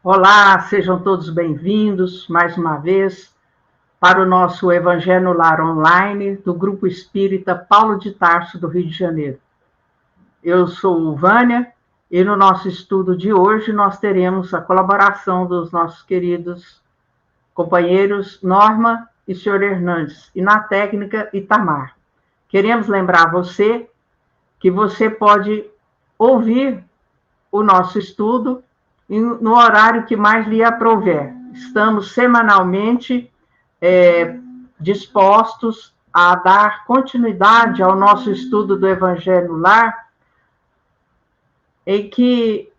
Olá, sejam todos bem-vindos mais uma vez para o nosso Evangelho no Lar Online do Grupo Espírita Paulo de Tarso, do Rio de Janeiro. Eu sou Vânia e no nosso estudo de hoje nós teremos a colaboração dos nossos queridos companheiros Norma e Sr. Hernandes, e na técnica Itamar. Queremos lembrar você que você pode ouvir o nosso estudo no horário que mais lhe aprouver. Estamos semanalmente dispostos a dar continuidade ao nosso estudo do Evangelho no Lar, em que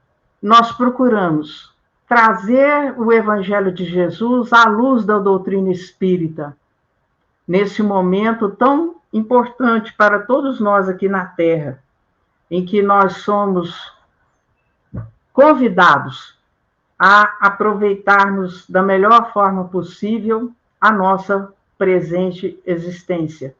nós procuramos trazer o Evangelho de Jesus à luz da doutrina espírita, nesse momento tão importante para todos nós aqui na Terra, em que nós somos convidados a aproveitarmos da melhor forma possível a nossa presente existência.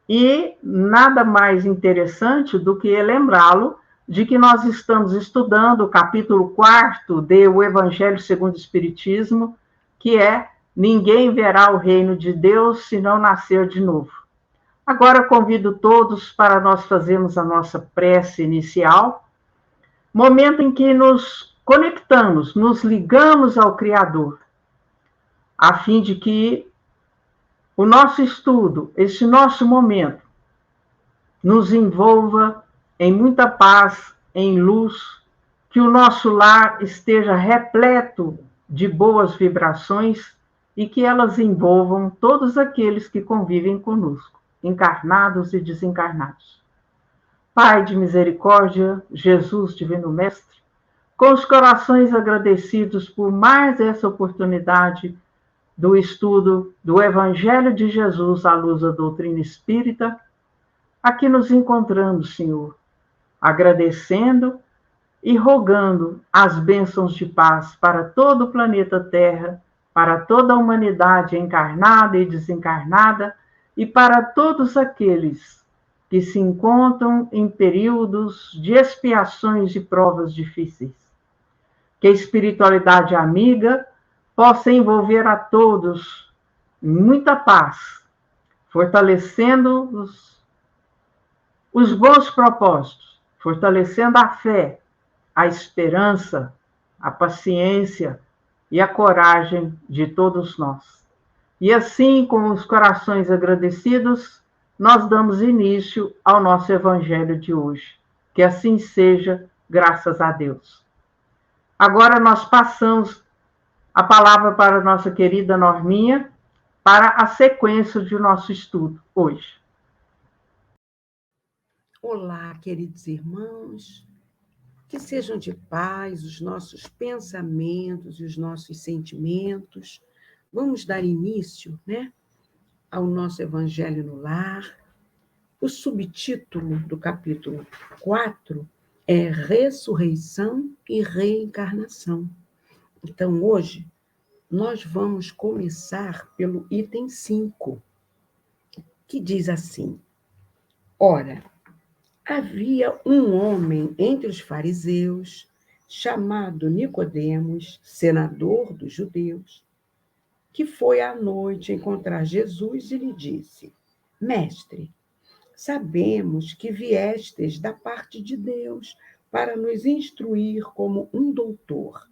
E nada mais interessante do que lembrá-lo de que nós estamos estudando o capítulo 4 do Evangelho segundo o Espiritismo, que é Ninguém verá o reino de Deus se não nascer de novo. Agora convido todos para nós fazermos a nossa prece inicial, momento em que nos conectamos, nos ligamos ao Criador, a fim de que o nosso estudo, esse nosso momento, nos envolva em muita paz, em luz, que o nosso lar esteja repleto de boas vibrações e que elas envolvam todos aqueles que convivem conosco, encarnados e desencarnados. Pai de misericórdia, Jesus, Divino Mestre, com os corações agradecidos por mais essa oportunidade do estudo do Evangelho de Jesus à luz da doutrina espírita, aqui nos encontramos, Senhor, agradecendo e rogando as bênçãos de paz para todo o planeta Terra, para toda a humanidade encarnada e desencarnada e para todos aqueles que se encontram em períodos de expiações e provas difíceis. Que a espiritualidade amiga possa envolver a todos em muita paz, fortalecendo os bons propósitos, fortalecendo a fé, a esperança, a paciência e a coragem de todos nós. E assim, com os corações agradecidos, nós damos início ao nosso Evangelho de hoje. Que assim seja, graças a Deus. Agora nós passamos a palavra para a nossa querida Norminha, para a sequência de nosso estudo hoje. Olá, queridos irmãos, que sejam de paz os nossos pensamentos e os nossos sentimentos. Vamos dar início, ao nosso Evangelho no Lar. O subtítulo do capítulo 4 é Ressurreição e Reencarnação. Então, hoje, nós vamos começar pelo item 5, que diz assim: Ora, havia um homem entre os fariseus, chamado Nicodemos, senador dos judeus, que foi à noite encontrar Jesus e lhe disse: Mestre, sabemos que viestes da parte de Deus para nos instruir como um doutor,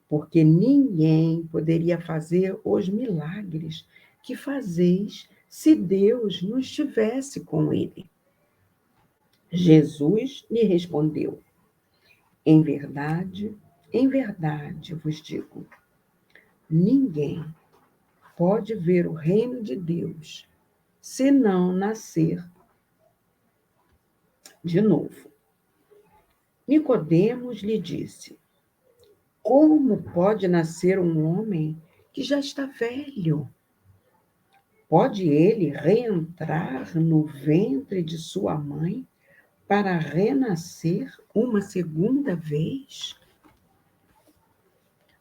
porque ninguém poderia fazer os milagres que fazeis se Deus não estivesse com ele. Jesus lhe respondeu: em verdade vos digo, ninguém pode ver o reino de Deus se não nascer de novo. Nicodemos lhe disse: como pode nascer um homem que já está velho? Pode ele reentrar no ventre de sua mãe para renascer uma segunda vez?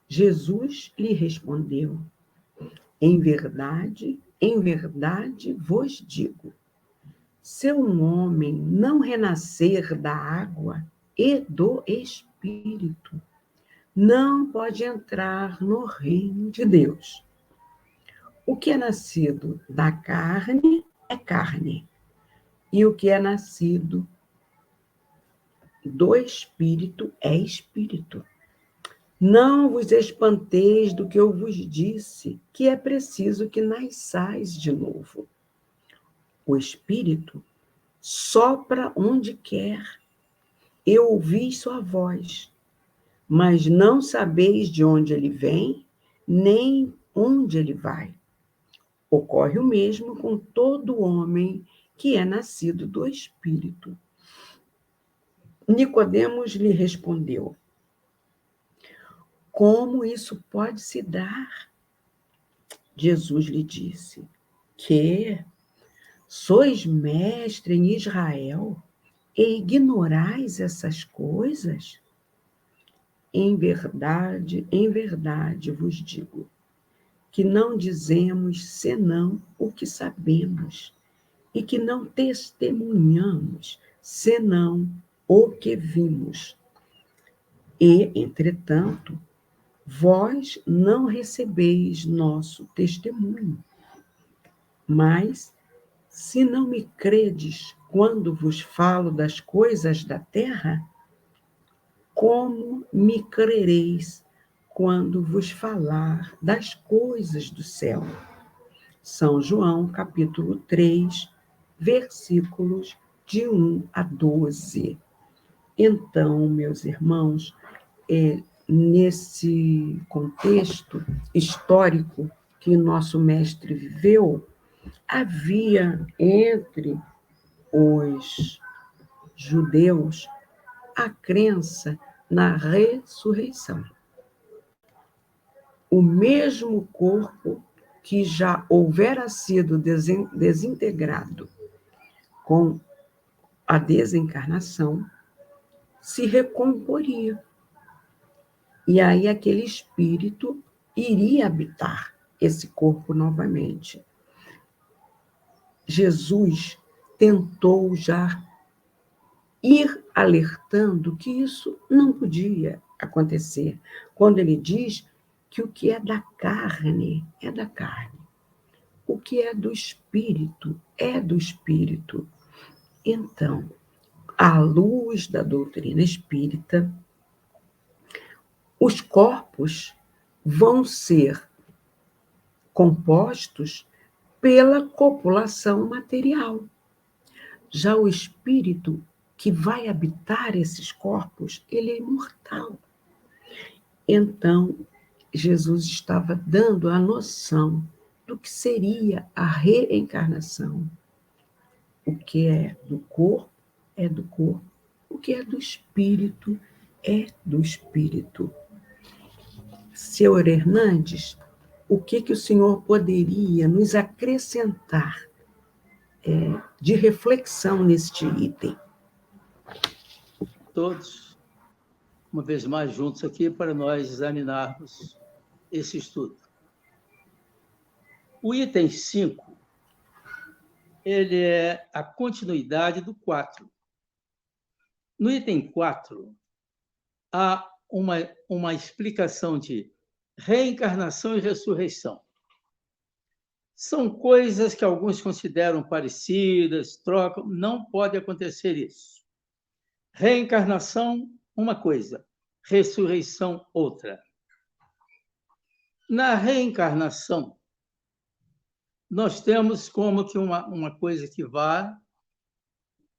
Jesus lhe respondeu: em verdade vos digo, se um homem não renascer da água e do Espírito, não pode entrar no reino de Deus. O que é nascido da carne é carne, e o que é nascido do Espírito é espírito. Não vos espanteis do que eu vos disse, que é preciso que nasçais de novo. O Espírito sopra onde quer. Eu ouvi sua voz, mas não sabeis de onde ele vem, nem onde ele vai. Ocorre o mesmo com todo homem que é nascido do Espírito. Nicodemos lhe respondeu: como isso pode se dar? Jesus lhe disse: que sois mestre em Israel e ignorais essas coisas? Em verdade vos digo, que não dizemos senão o que sabemos, e que não testemunhamos senão o que vimos. E, entretanto, vós não recebeis nosso testemunho. Mas, se não me credes quando vos falo das coisas da terra, como me crereis quando vos falar das coisas do céu? São João, capítulo 3, versículos de 1 a 12. Então, meus irmãos, nesse contexto histórico que nosso mestre viveu, havia entre os judeus a crença na ressurreição. O mesmo corpo que já houvera sido desintegrado com a desencarnação se recomporia. E aí aquele espírito iria habitar esse corpo novamente. Jesus tentou já ir alertando que isso não podia acontecer, quando ele diz que o que é da carne é da carne, o que é do espírito é do espírito. Então, à luz da doutrina espírita, os corpos vão ser compostos pela copulação material. Já o espírito que vai habitar esses corpos, ele é imortal. Então, Jesus estava dando a noção do que seria a reencarnação. O que é do corpo é do corpo, o que é do espírito é do espírito. Senhor Hernandes, o que o senhor poderia nos acrescentar de reflexão neste item? Todos, uma vez mais, juntos aqui para nós examinarmos esse estudo. O item 5, ele é a continuidade do 4. No item 4, há uma explicação de reencarnação e ressurreição. São coisas que alguns consideram parecidas, trocam, não pode acontecer isso. Reencarnação, uma coisa, ressurreição, outra. Na reencarnação, nós temos como que uma coisa que vai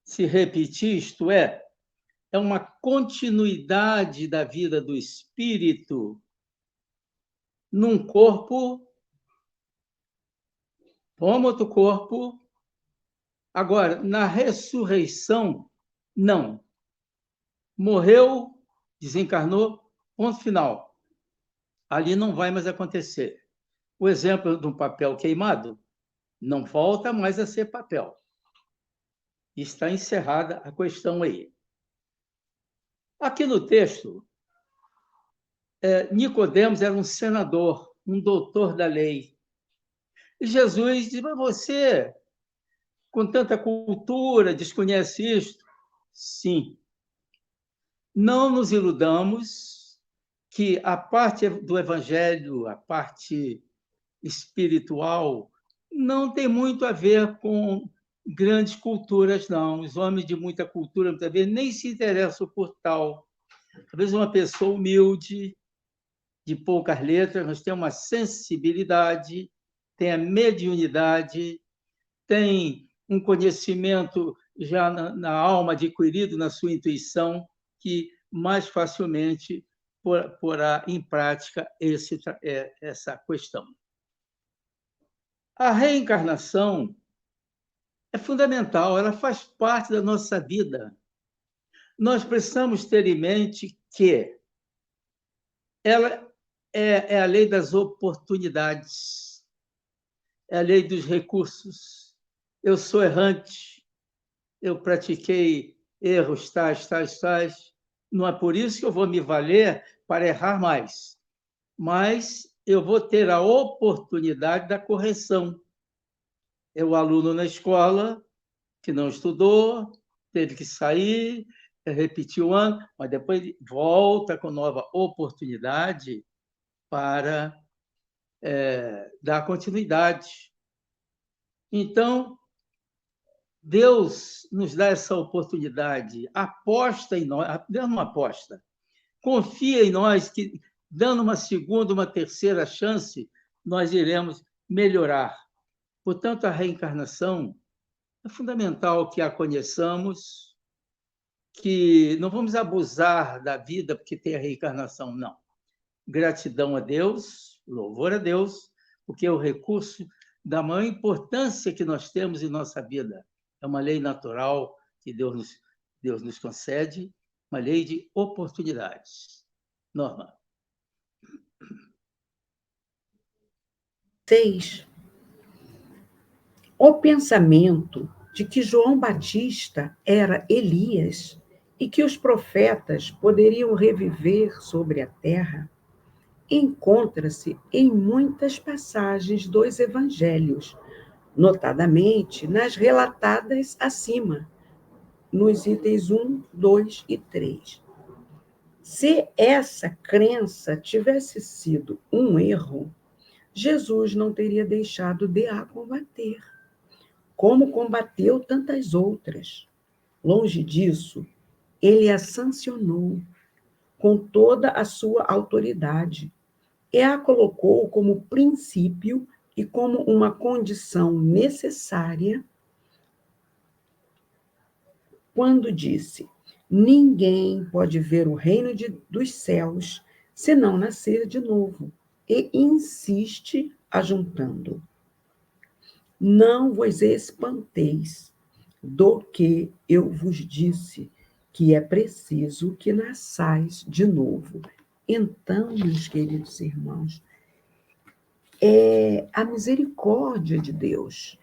se repetir, isto é uma continuidade da vida do espírito num corpo, toma outro corpo. Agora, na ressurreição, não. Morreu, desencarnou, ponto final. Ali não vai mais acontecer. O exemplo de um papel queimado não volta mais a ser papel. Está encerrada a questão aí. Aqui no texto, Nicodemos era um senador, um doutor da lei. E Jesus diz, mas você, com tanta cultura, desconhece isto? Sim. Não nos iludamos que a parte do evangelho, a parte espiritual, não tem muito a ver com grandes culturas, não. Os homens de muita cultura, muitas vezes, nem se interessam por tal. Talvez uma pessoa humilde, de poucas letras, mas tem uma sensibilidade, tem a mediunidade, tem um conhecimento já na alma adquirido, na sua intuição, que mais facilmente porá em prática essa questão. A reencarnação é fundamental, ela faz parte da nossa vida. Nós precisamos ter em mente que ela é a lei das oportunidades, é a lei dos recursos. Eu sou errante, eu pratiquei erros tais. Não é por isso que eu vou me valer para errar mais, mas eu vou ter a oportunidade da correção. É o aluno na escola que não estudou, teve que sair, repetir o ano, mas depois volta com nova oportunidade para dar continuidade. Então, Deus nos dá essa oportunidade, aposta em nós, Deus não aposta, confia em nós que, dando uma segunda, uma terceira chance, nós iremos melhorar. Portanto, a reencarnação é fundamental que a conheçamos, que não vamos abusar da vida porque tem a reencarnação, não. Gratidão a Deus, louvor a Deus, porque é o recurso da maior importância que nós temos em nossa vida. É uma lei natural que Deus nos concede, uma lei de oportunidades. Norma. 6. O pensamento de que João Batista era Elias e que os profetas poderiam reviver sobre a terra encontra-se em muitas passagens dos evangelhos, notadamente nas relatadas acima, nos itens 1, 2 e 3. Se essa crença tivesse sido um erro, Jesus não teria deixado de a combater, como combateu tantas outras. Longe disso, ele a sancionou com toda a sua autoridade e a colocou como princípio e como uma condição necessária quando disse: ninguém pode ver o reino dos céus se não nascer de novo. E insiste ajuntando: não vos espanteis do que eu vos disse, que é preciso que nasçais de novo. Então, meus queridos irmãos, é a misericórdia de Deus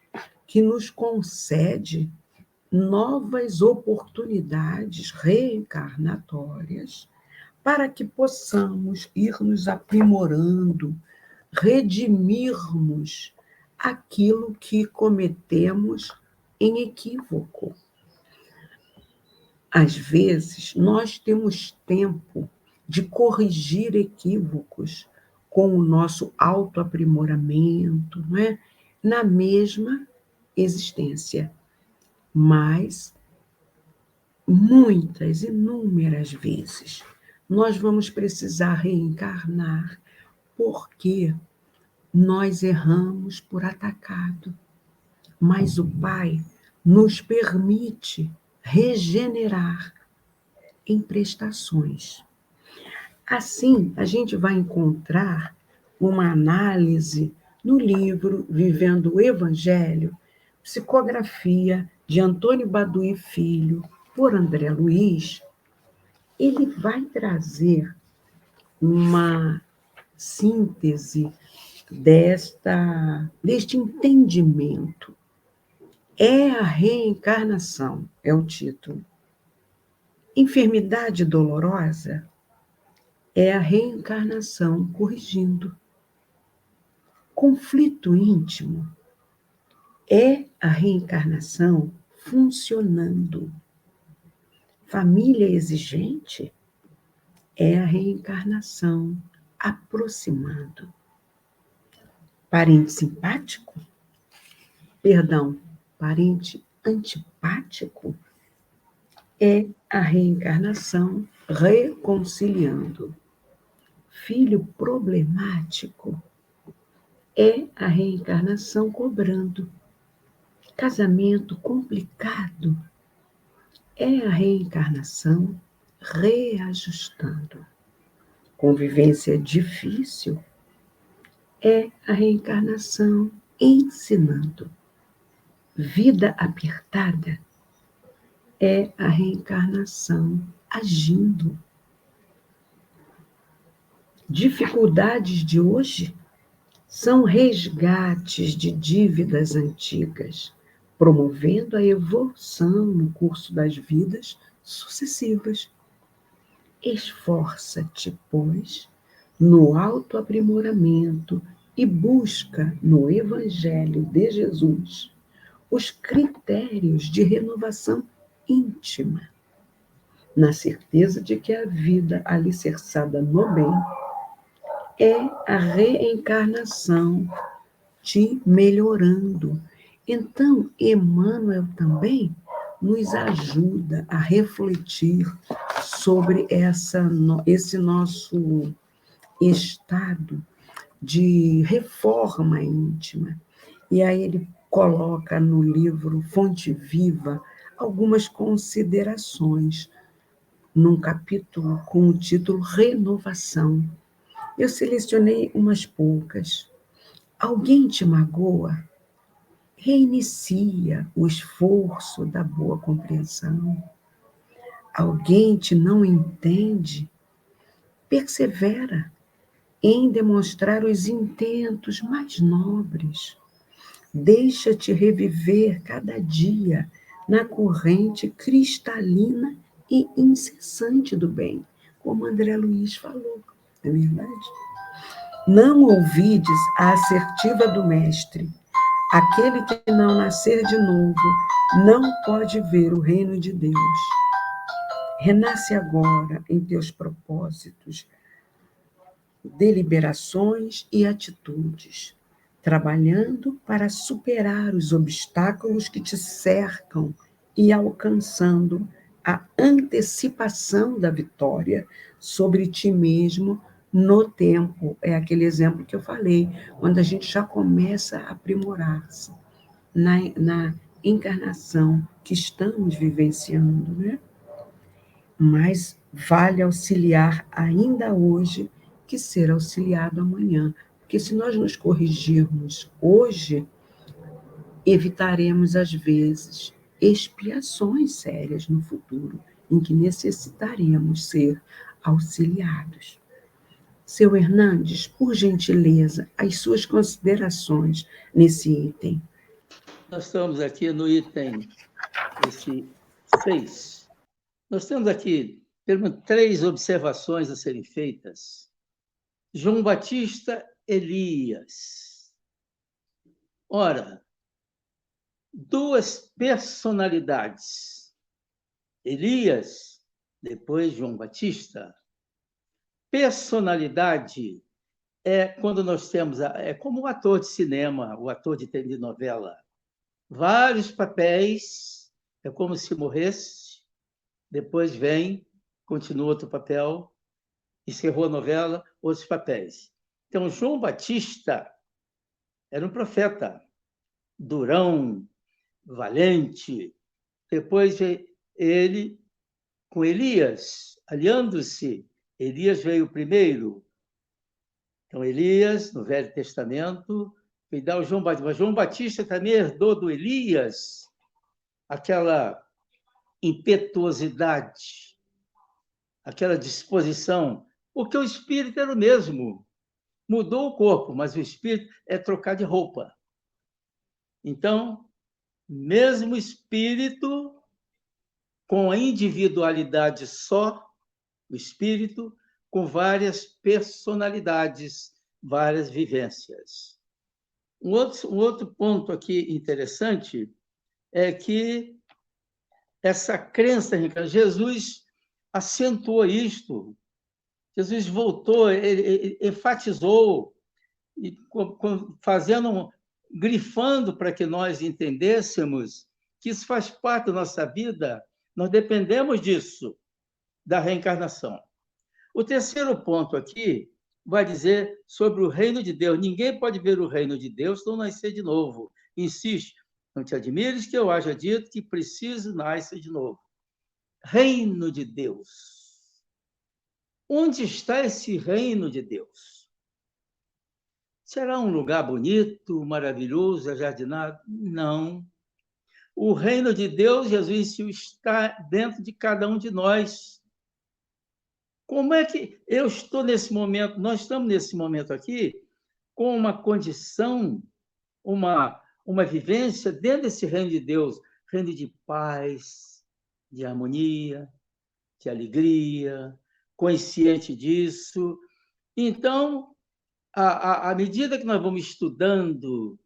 que nos concede novas oportunidades reencarnatórias para que possamos ir nos aprimorando, redimirmos aquilo que cometemos em equívoco. Às vezes, nós temos tempo de corrigir equívocos com o nosso autoaprimoramento, não é? Na mesma existência. Mas, muitas, inúmeras vezes, nós vamos precisar reencarnar porque nós erramos por atacado. Mas o Pai nos permite regenerar em prestações. Assim, a gente vai encontrar uma análise no livro Vivendo o Evangelho, psicografia de Antônio Baduy Filho, por André Luiz. Ele vai trazer uma síntese deste entendimento. É a reencarnação, é o título. Enfermidade dolorosa é a reencarnação corrigindo. Conflito íntimo é a reencarnação funcionando. Família exigente é a reencarnação aproximando. Parente simpático? Perdão, parente antipático? É a reencarnação reconciliando. Filho problemático? É a reencarnação cobrando. Casamento complicado? É a reencarnação reajustando. Convivência difícil? É a reencarnação ensinando. Vida apertada? É a reencarnação agindo. Dificuldades de hoje são resgates de dívidas antigas, promovendo a evolução no curso das vidas sucessivas. Esforça-te, pois, no autoaprimoramento e busca no Evangelho de Jesus os critérios de renovação íntima, na certeza de que a vida alicerçada no bem é a reencarnação te melhorando. Então, Emmanuel também nos ajuda a refletir sobre esse nosso estado de reforma íntima. E aí ele coloca no livro Fonte Viva algumas considerações, num capítulo com o título Renovação. Eu selecionei umas poucas. Alguém te magoa? Reinicia o esforço da boa compreensão. Alguém te não entende? Persevera em demonstrar os intentos mais nobres. Deixa-te reviver cada dia na corrente cristalina e incessante do bem, como André Luiz falou, não é verdade? Não ouvides a assertiva do mestre. Aquele que não nascer de novo não pode ver o reino de Deus. Renasce agora em teus propósitos, deliberações e atitudes, trabalhando para superar os obstáculos que te cercam e alcançando a antecipação da vitória sobre ti mesmo no tempo. É aquele exemplo que eu falei, quando a gente já começa a aprimorar-se na encarnação que estamos vivenciando, né? Mas vale auxiliar ainda hoje que ser auxiliado amanhã. Porque se nós nos corrigirmos hoje, evitaremos, às vezes, expiações sérias no futuro, em que necessitaremos ser auxiliados. Seu Hernandes, por gentileza, as suas considerações nesse item. Nós estamos aqui no item 6. Nós temos aqui três observações a serem feitas. João Batista, Elias. Ora, duas personalidades. Elias, depois João Batista. Personalidade é quando nós temos... É como o ator de cinema, o ator de telenovela. Vários papéis, é como se morresse, depois vem, continua outro papel, encerrou a novela, outros papéis. Então, João Batista era um profeta, durão, valente. Depois ele, com Elias, aliando-se, Elias veio primeiro. Então, Elias, no Velho Testamento, veio dar o João Batista. Mas João Batista também herdou do Elias aquela impetuosidade, aquela disposição, porque o espírito era o mesmo. Mudou o corpo, mas o espírito é trocar de roupa. Então, mesmo espírito, com a individualidade só, o espírito, com várias personalidades, várias vivências. Um outro ponto aqui interessante é que essa crença, Jesus acentuou isto Jesus voltou, ele enfatizou, grifando para que nós entendêssemos que isso faz parte da nossa vida, nós dependemos disso, da reencarnação. O terceiro ponto aqui vai dizer sobre o reino de Deus. Ninguém pode ver o reino de Deus se não nascer de novo. Insiste, não te admires que eu haja dito que preciso nascer de novo. Reino de Deus. Onde está esse reino de Deus? Será um lugar bonito, maravilhoso, ajardinado? Não. O reino de Deus, Jesus, está dentro de cada um de nós. Como é que eu estou nesse momento, nós estamos nesse momento aqui, com uma condição, uma vivência dentro desse reino de Deus, reino de paz, de harmonia, de alegria, consciente disso. Então, à medida que nós vamos estudando,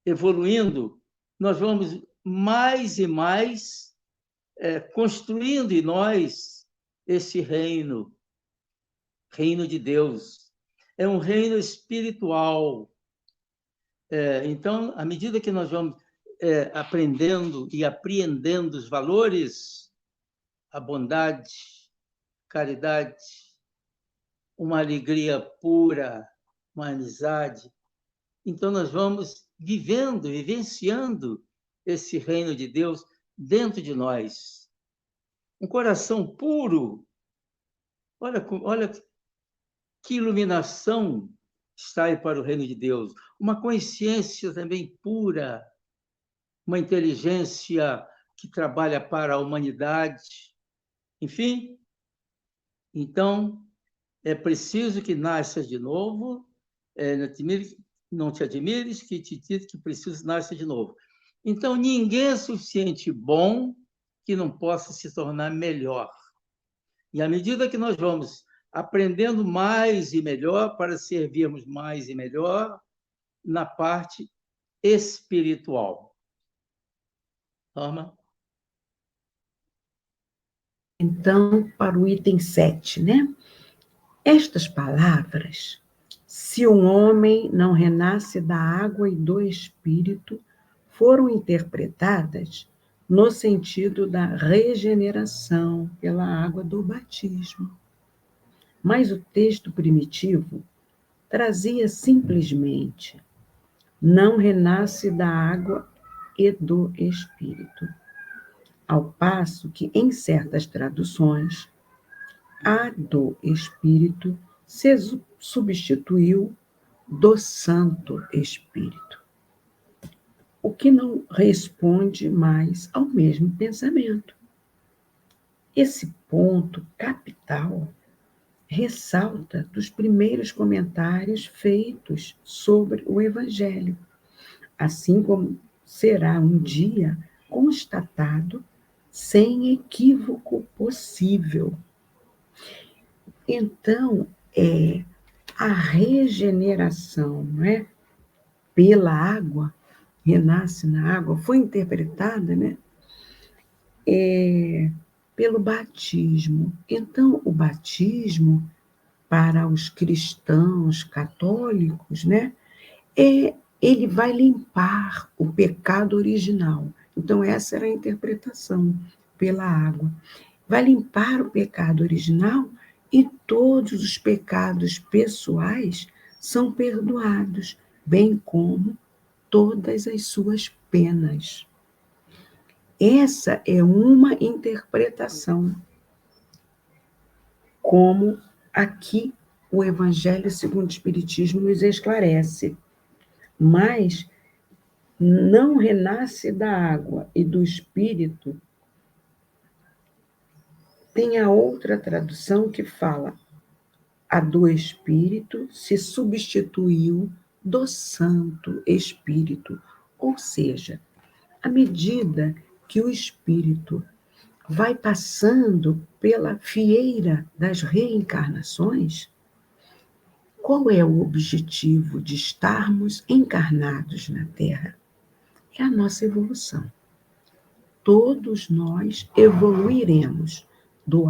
evoluindo, nós vamos mais e mais construindo em nós esse reino de Deus. É um reino espiritual. Então, à medida que nós vamos aprendendo e apreendendo os valores, a bondade, caridade, uma alegria pura, uma amizade, então nós vamos vivenciando esse reino de Deus dentro de nós. Um coração puro. Olha que iluminação está aí para o reino de Deus. Uma consciência também pura, uma inteligência que trabalha para a humanidade. Enfim, então, é preciso que nasças de novo, não te admires que te diz que preciso nascer de novo. Então, ninguém é suficiente bom que não possa se tornar melhor. E à medida que nós vamos aprendendo mais e melhor para servirmos mais e melhor na parte espiritual. Norma? Então, para o item 7, né? Estas palavras, se um homem não renasce da água e do espírito, foram interpretadas no sentido da regeneração pela água do batismo. Mas o texto primitivo trazia simplesmente: não renasce da água e do espírito. Ao passo que, em certas traduções, a do Espírito se substituiu do Santo Espírito, o que não responde mais ao mesmo pensamento. Esse ponto capital ressalta dos primeiros comentários feitos sobre o Evangelho, assim como será um dia constatado sem equívoco possível. Então, a regeneração, não é? Pela água, renasce na água, foi interpretada, né? Pelo batismo. Então, o batismo, para os cristãos católicos, né? Ele vai limpar o pecado original. Então, essa era a interpretação pela água. Vai limpar o pecado original e todos os pecados pessoais são perdoados, bem como todas as suas penas. Essa é uma interpretação, como aqui o Evangelho segundo o Espiritismo nos esclarece. Mas não renasce da água e do Espírito. Tem a outra tradução que fala: a do Espírito se substituiu do Santo Espírito. Ou seja, à medida que o Espírito vai passando pela fieira das reencarnações, qual é o objetivo de estarmos encarnados na Terra? É a nossa evolução. Todos nós evoluiremos do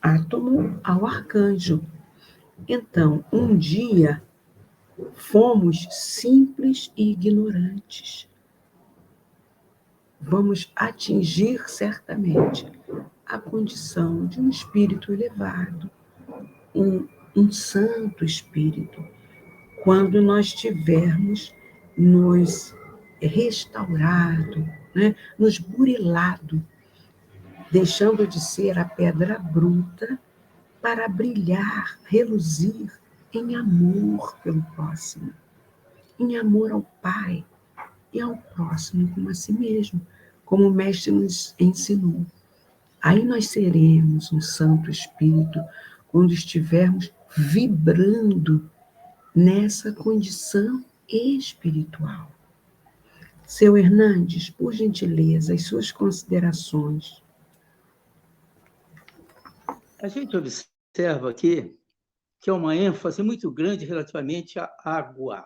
átomo ao arcanjo. Então, um dia fomos simples e ignorantes. Vamos atingir certamente a condição de um espírito elevado, um santo espírito, quando nós tivermos nos restaurado, né, nos burilado, deixando de ser a pedra bruta para brilhar, reluzir em amor pelo próximo, em amor ao Pai e ao próximo como a si mesmo, como o Mestre nos ensinou. Aí nós seremos um Santo Espírito quando estivermos vibrando nessa condição espiritual. Seu Hernandes, por gentileza, as suas considerações. A gente observa aqui que há uma ênfase muito grande relativamente à água.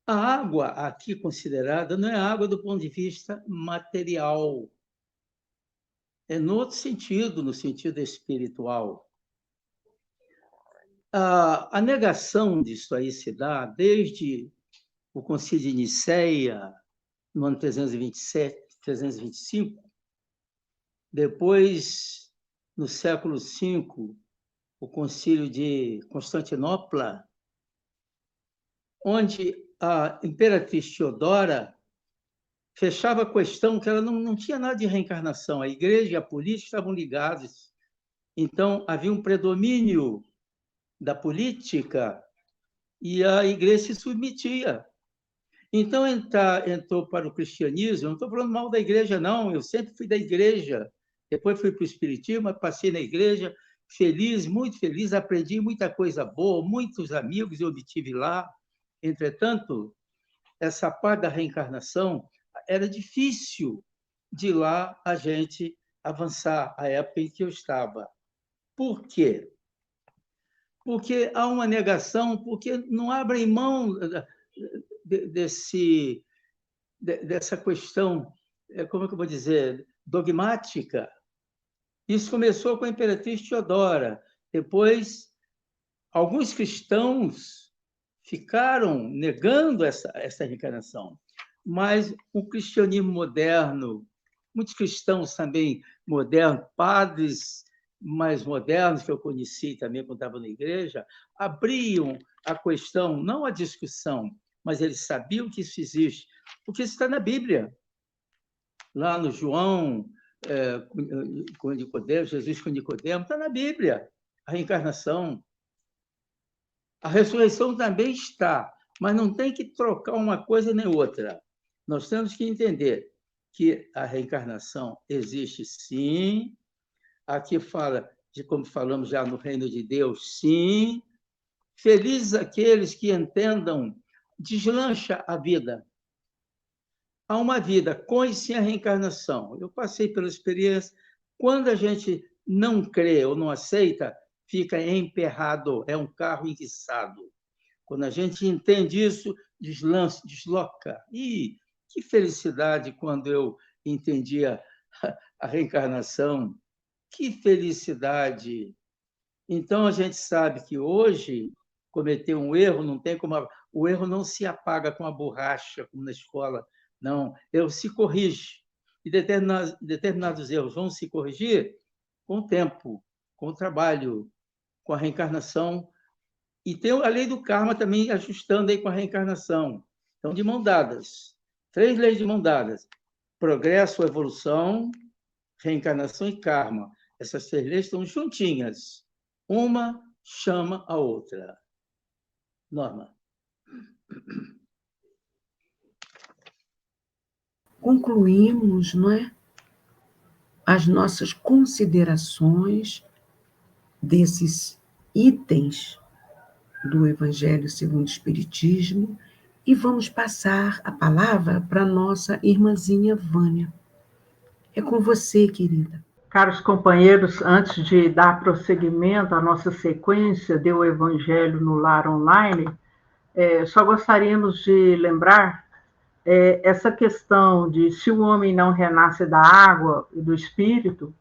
A água aqui considerada não é água do ponto de vista material, é no outro sentido, no sentido espiritual. A negação disso aí se dá desde o Concílio de Nicéia, no ano 327, 325, depois, no século V, o Concílio de Constantinopla, onde a imperatriz Teodora fechava a questão que ela não tinha nada de reencarnação. A igreja e a política estavam ligados. Então, havia um predomínio da política e a igreja se submetia. Então, entrou para o cristianismo. Eu não estou falando mal da igreja, não. Eu sempre fui da igreja. Depois fui para o espiritismo, passei na igreja, feliz, muito feliz, aprendi muita coisa boa, muitos amigos eu obtive lá. Entretanto, essa parte da reencarnação era difícil de lá a gente avançar, a época em que eu estava. Por quê? Porque há uma negação, porque não abrem mão dessa questão, como é que eu vou dizer, dogmática. Isso começou com a imperatriz Teodora. Depois, alguns cristãos ficaram negando essa reencarnação. Mas o cristianismo moderno, muitos cristãos também modernos, padres mais modernos que eu conheci também quando estava na igreja, abriam a questão, não a discussão, mas eles sabiam que isso existe, porque isso está na Bíblia. Lá no João, com Nicodemo, Jesus com Nicodemo, está na Bíblia, a reencarnação. A ressurreição também está, mas não tem que trocar uma coisa nem outra. Nós temos que entender que a reencarnação existe sim. Aqui fala de como falamos já no reino de Deus, sim. Felizes aqueles que entendam, deslancha a vida. Há uma vida com e sem a reencarnação. Eu passei pela experiência. Quando a gente não crê ou não aceita, fica emperrado, é um carro enguiçado. Quando a gente entende isso, desloca. E que felicidade quando eu entendia a reencarnação. Que felicidade! Então, a gente sabe que hoje, cometer um erro, não tem como... O erro não se apaga com a borracha, como na escola. Não, erro se corrige. E determinados erros vão se corrigir com o tempo, com o trabalho, com a reencarnação. E tem a lei do karma também ajustando aí com a reencarnação. Então, de mão dadas. 3 leis de mão dadas. Progresso, evolução, reencarnação e karma. Essas 3 leis estão juntinhas. Uma chama a outra. Norma. Concluímos, não é? As nossas considerações desses itens do Evangelho segundo o Espiritismo e vamos passar a palavra para a nossa irmãzinha Vânia. É com você, querida. Caros companheiros, antes de dar prosseguimento à nossa sequência do Evangelho no Lar Online, só gostaríamos de lembrar essa questão de se o homem não renasce da água e do espírito,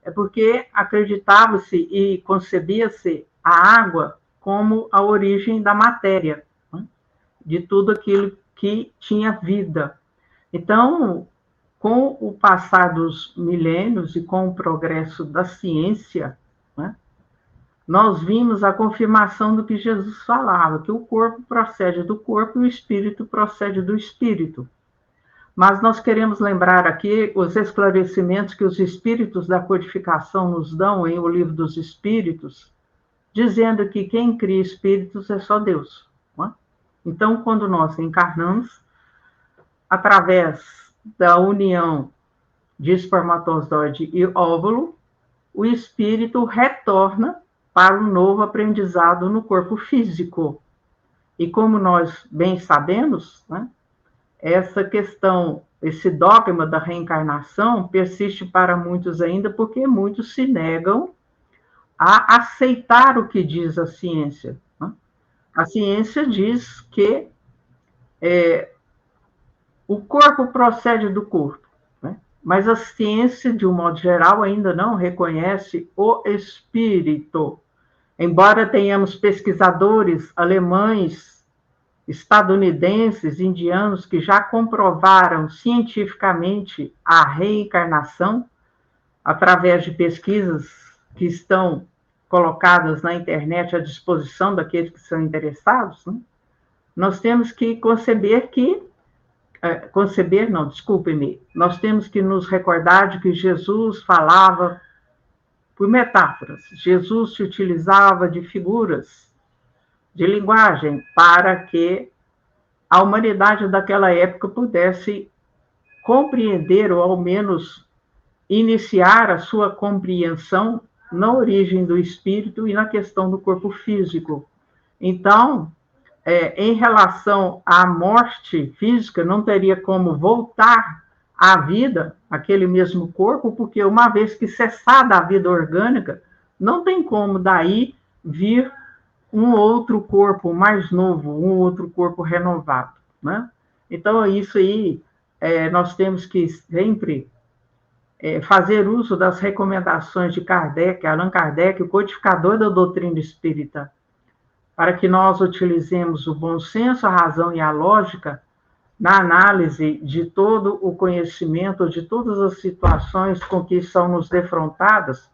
é porque acreditava-se e concebia-se a água como a origem da matéria, né? De tudo aquilo que tinha vida. Então, com o passar dos milênios e com o progresso da ciência, né, nós vimos a confirmação do que Jesus falava, que o corpo procede do corpo e o espírito procede do espírito. Mas nós queremos lembrar aqui os esclarecimentos que os espíritos da codificação nos dão em O Livro dos Espíritos, dizendo que quem cria espíritos é só Deus. Não é? Então, quando nós encarnamos, através da união de espermatozoide e óvulo, o espírito retorna para um novo aprendizado no corpo físico. E como nós bem sabemos, né, essa questão, esse dogma da reencarnação persiste para muitos ainda, porque muitos se negam a aceitar o que diz a ciência. Né? A ciência diz que o corpo procede do corpo, né? Mas a ciência, de um modo geral, ainda não reconhece o espírito. Embora tenhamos pesquisadores alemães, estadunidenses, indianos, que já comprovaram cientificamente a reencarnação, através de pesquisas que estão colocadas na internet à disposição daqueles que são interessados, né? Nós temos que nós temos que nos recordar de que Jesus falava por metáforas. Jesus se utilizava de figuras, de linguagem, para que a humanidade daquela época pudesse compreender, ou ao menos iniciar a sua compreensão na origem do espírito e na questão do corpo físico. Então, em relação à morte física, não teria como voltar à vida aquele mesmo corpo, porque uma vez que cessada a vida orgânica, não tem como daí vir um outro corpo mais novo, um outro corpo renovado, né? Então, isso aí, nós temos que sempre fazer uso das recomendações de Kardec, Allan Kardec, o codificador da doutrina espírita, para que nós utilizemos o bom senso, a razão e a lógica na análise de todo o conhecimento, de todas as situações com que são nos defrontadas,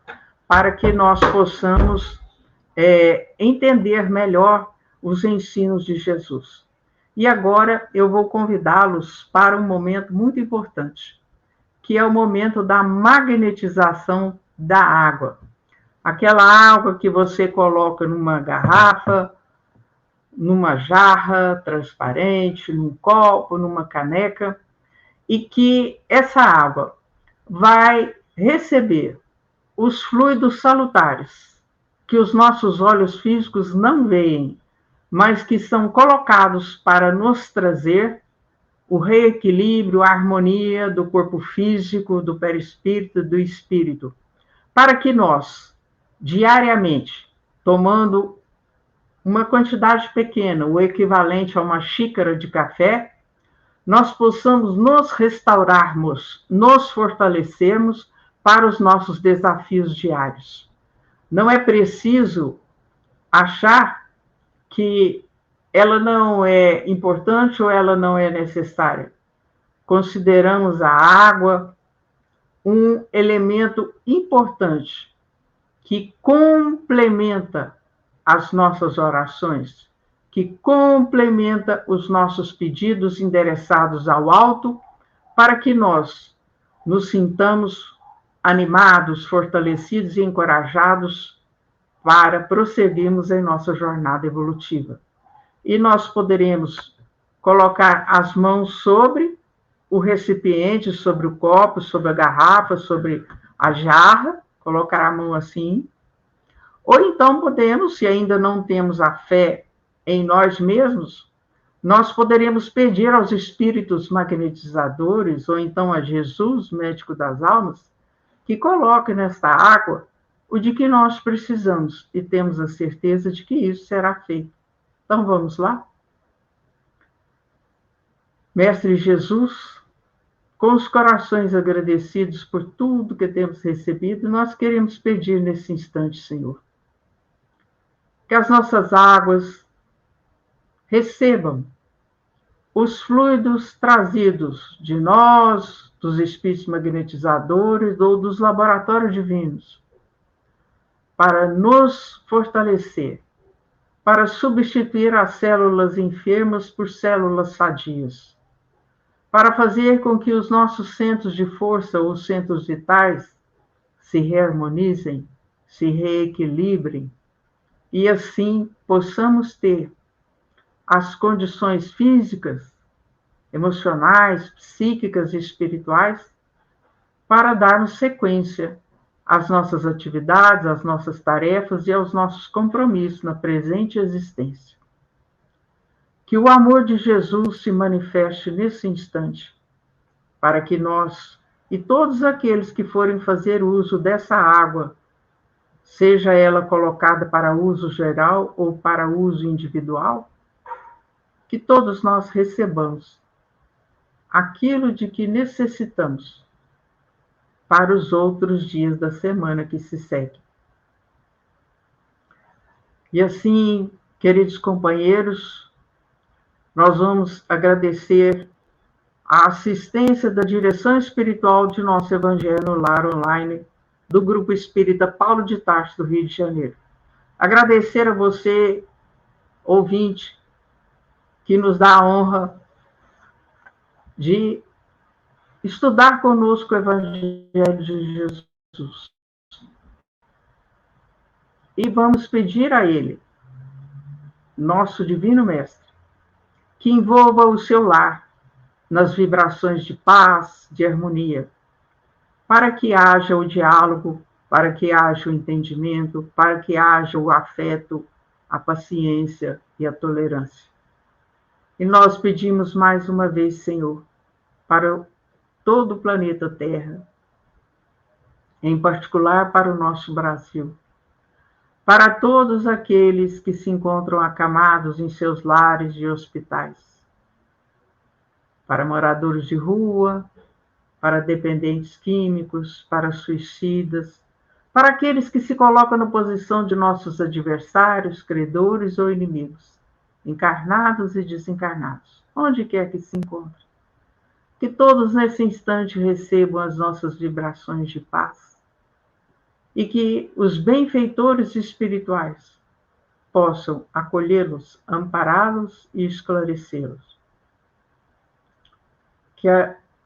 para que nós possamos entender melhor os ensinos de Jesus. E agora eu vou convidá-los para um momento muito importante, que é o momento da magnetização da água. Aquela água que você coloca numa garrafa, numa jarra transparente, num copo, numa caneca, e que essa água vai receber os fluidos salutares que os nossos olhos físicos não veem, mas que são colocados para nos trazer o reequilíbrio, a harmonia do corpo físico, do perispírito, do espírito, para que nós, diariamente, tomando uma quantidade pequena, o equivalente a uma xícara de café, nós possamos nos restaurarmos, nos fortalecermos para os nossos desafios diários. Não é preciso achar que ela não é importante ou ela não é necessária. Consideramos a água um elemento importante que complementa as nossas orações, que complementa os nossos pedidos endereçados ao alto, para que nós nos sintamos animados, fortalecidos e encorajados para prosseguirmos em nossa jornada evolutiva. E nós poderemos colocar as mãos sobre o recipiente, sobre o copo, sobre a garrafa, sobre a jarra, colocar a mão assim. Ou então podemos, se ainda não temos a fé em nós mesmos, nós poderemos pedir aos espíritos magnetizadores, ou então a Jesus, médico das almas, que coloque nesta água o de que nós precisamos, e temos a certeza de que isso será feito. Então vamos lá? Mestre Jesus, Com os corações agradecidos por tudo que temos recebido, nós queremos pedir nesse instante, Senhor, que as nossas águas recebam os fluidos trazidos de nós, dos espíritos magnetizadores ou dos laboratórios divinos, para nos fortalecer, para substituir as células enfermas por células sadias, para fazer com que os nossos centros de força ou centros vitais se reharmonizem, se reequilibrem, e assim possamos ter as condições físicas, emocionais, psíquicas e espirituais para darmos sequência às nossas atividades, às nossas tarefas e aos nossos compromissos na presente existência. Que o amor de Jesus se manifeste nesse instante, para que nós e todos aqueles que forem fazer uso dessa água, seja ela colocada para uso geral ou para uso individual, que todos nós recebamos aquilo de que necessitamos para os outros dias da semana que se segue. E assim, queridos companheiros, nós vamos agradecer a assistência da direção espiritual de nosso Evangelho no Lar Online, do Grupo Espírita Paulo de Tarso, do Rio de Janeiro. Agradecer a você, ouvinte, que nos dá a honra de estudar conosco o Evangelho de Jesus. E vamos pedir a Ele, nosso Divino Mestre, que envolva o seu lar nas vibrações de paz, de harmonia, para que haja o diálogo, para que haja o entendimento, para que haja o afeto, a paciência e a tolerância. E nós pedimos mais uma vez, Senhor, para todo o planeta Terra, em particular para o nosso Brasil, para todos aqueles que se encontram acamados em seus lares e hospitais, para moradores de rua, para dependentes químicos, para suicidas, para aqueles que se colocam na posição de nossos adversários, credores ou inimigos, encarnados e desencarnados, onde quer que se encontrem. Que todos nesse instante recebam as nossas vibrações de paz e que os benfeitores espirituais possam acolhê-los, ampará-los e esclarecê-los. Que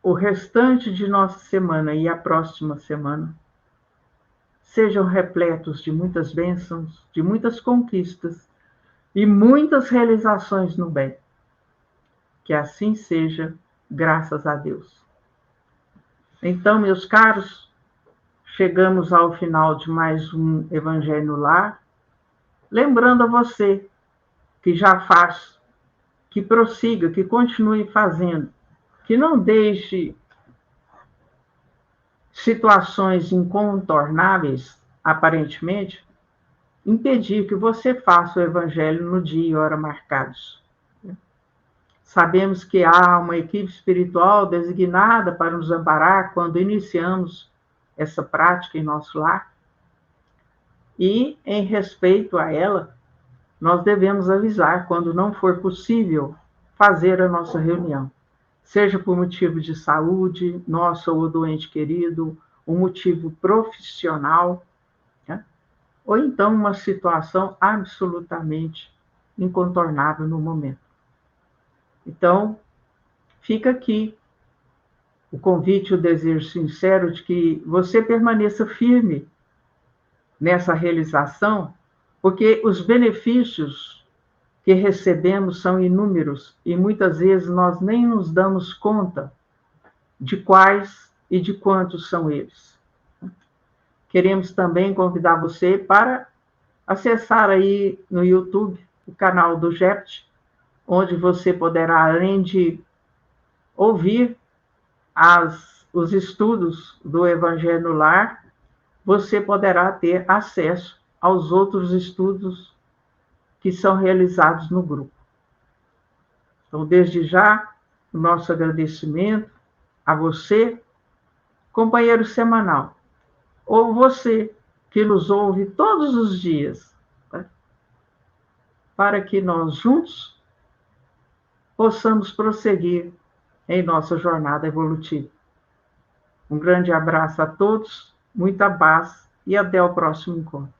o restante de nossa semana e a próxima semana sejam repletos de muitas bênçãos, de muitas conquistas e muitas realizações no bem. Que assim seja, graças a Deus. Então, meus caros, chegamos ao final de mais um Evangelho no Lar, lembrando a você que já faz, que prossiga, que continue fazendo, que não deixe situações incontornáveis, aparentemente, impedir que você faça o Evangelho no dia e hora marcados. Sabemos que há uma equipe espiritual designada para nos amparar quando iniciamos essa prática em nosso lar. E, em respeito a ela, nós devemos avisar quando não for possível fazer a nossa reunião. Seja por motivo de saúde, nosso ou do ente querido, um motivo profissional, né? Ou então uma situação absolutamente incontornável no momento. Então, fica aqui o convite, o desejo sincero de que você permaneça firme nessa realização, porque os benefícios que recebemos são inúmeros e muitas vezes nós nem nos damos conta de quais e de quantos são eles. Queremos também convidar você para acessar aí no YouTube o canal do GEPT, onde você poderá, além de ouvir os estudos do Evangelho no Lar, você poderá ter acesso aos outros estudos que são realizados no grupo. Então, desde já, o nosso agradecimento a você, companheiro semanal, ou você que nos ouve todos os dias, tá? Para que nós juntos possamos prosseguir em nossa jornada evolutiva. Um grande abraço a todos, muita paz e até o próximo encontro.